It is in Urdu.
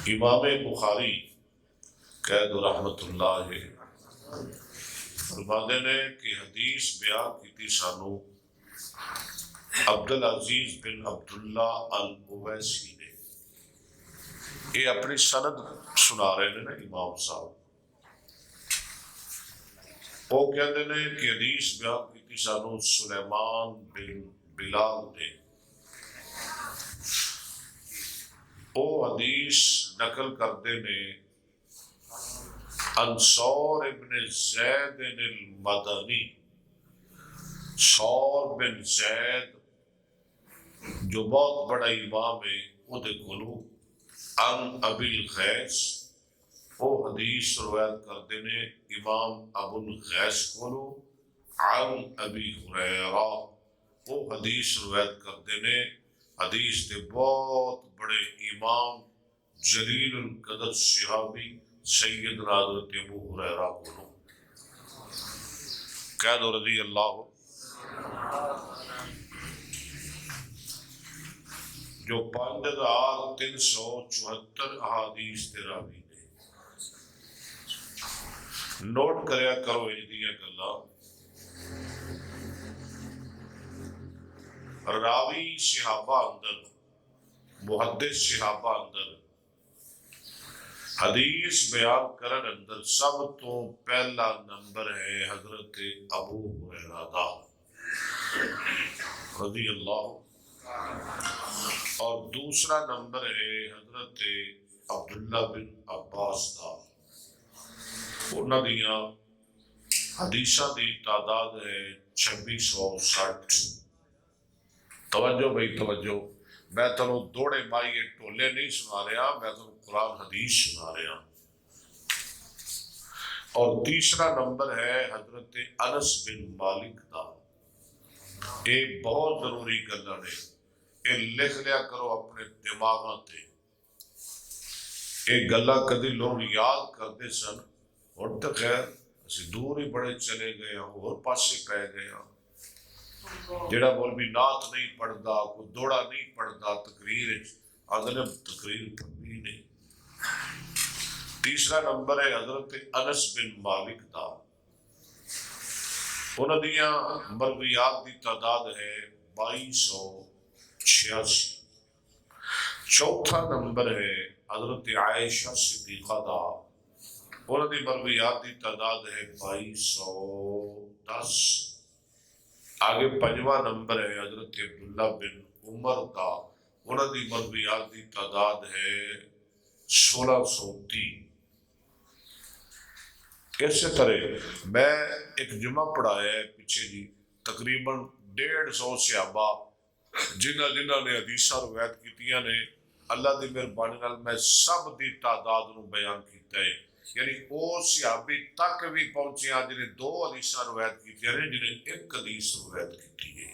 امام بخاری قید رحمت اللہ فرماتے نے کہ حدیث بیان کی تھی سانو عبدالعزیز بن عبداللہ الاویسی نے. یہ اپنی سند سنا رہے ہیں نا امام صاحب. وہ کہتے ہیں کہ حدیث بیان کی تھی سانو سلیمان بن بلال نے. وہ حدیث نقل کرتے نے انصور ابن زید المدنی. سور بن زید جو بہت بڑا امام ہے وہ کولو ان ابی الغیث. وہ حدیث روایت کرتے نے امام ابو الغیث کولو عن ابی ہریرہ. وہ حدیث روایت کرتے نے حدیث کے بہت بڑے امام جلیل القدر صحابی سیدنا حضرت ابو ہریرہ کولو قید رضی اللہ جو 5374 احادیث تے راوی نے. نوٹ کریا کرو یہ گلاں. راوی صحابہ اندر محدث صحابہ اندر حدیث بیان کرن اندر سب تو پہلا نمبر ہے حضرت ابو ہریرہ دا رضی اللہ. اور دوسرا نمبر ہے حضرت عبداللہ بن عباس دا. انہاں دیاں حدیثاں دی تعداد ہے 2660. توجہ بھائی توجہ. میں تنوں دوڑے مائیے ٹولے نہیں سنا رہا، میں تنوں قرآن حدیث سنا رہا. اور تیسرا نمبر ہے حضرت انس بن مالک دا. یہ بہت ضروری گلاں نے، یہ لکھ لیا کرو اپنے دماغاں تے. یہ گلاں کدی لوگ یاد کرتے سن، ہن تے خیر اسی دور ہی بڑے چلے گئے ہاں، اور پاسے پہ گئے ہاں. جڑا مولوی نعت نہیں پڑھدا، کوئی دوڑا نہیں پڑھدا تقریر آدھے تقریر پڑھنی نہیں. تیسرا نمبر ہے حضرت انس بن مالک دا. انہاں دیاں مرویات دی تعداد ہے 2286. چوتھا نمبر ہے حضرت عائشہ صدیقہ دا. انہاں دی مرویات دی تعداد ہے 2210. آگے پنجواں نمبر ہے حضرت عبداللہ بن عمر کا. انہوں دی مرویات دی تعداد ہے 1630. اسی طرح میں ایک جمعہ پڑھایا ہے پیچھے جی، تقریباً 150 صحابہ جنہ نے حدیثاں روایت کیتیاں نے. اللہ دی مہربانی نال میں سب دی تعداد نو بیان کیتا ہے. یعنی او صحابی تک بھی پہنچے ہیں جنہیں 2 حدیثاں روایت کیتیاں نے، جنہیں 1 حدیث روایت کی ہے.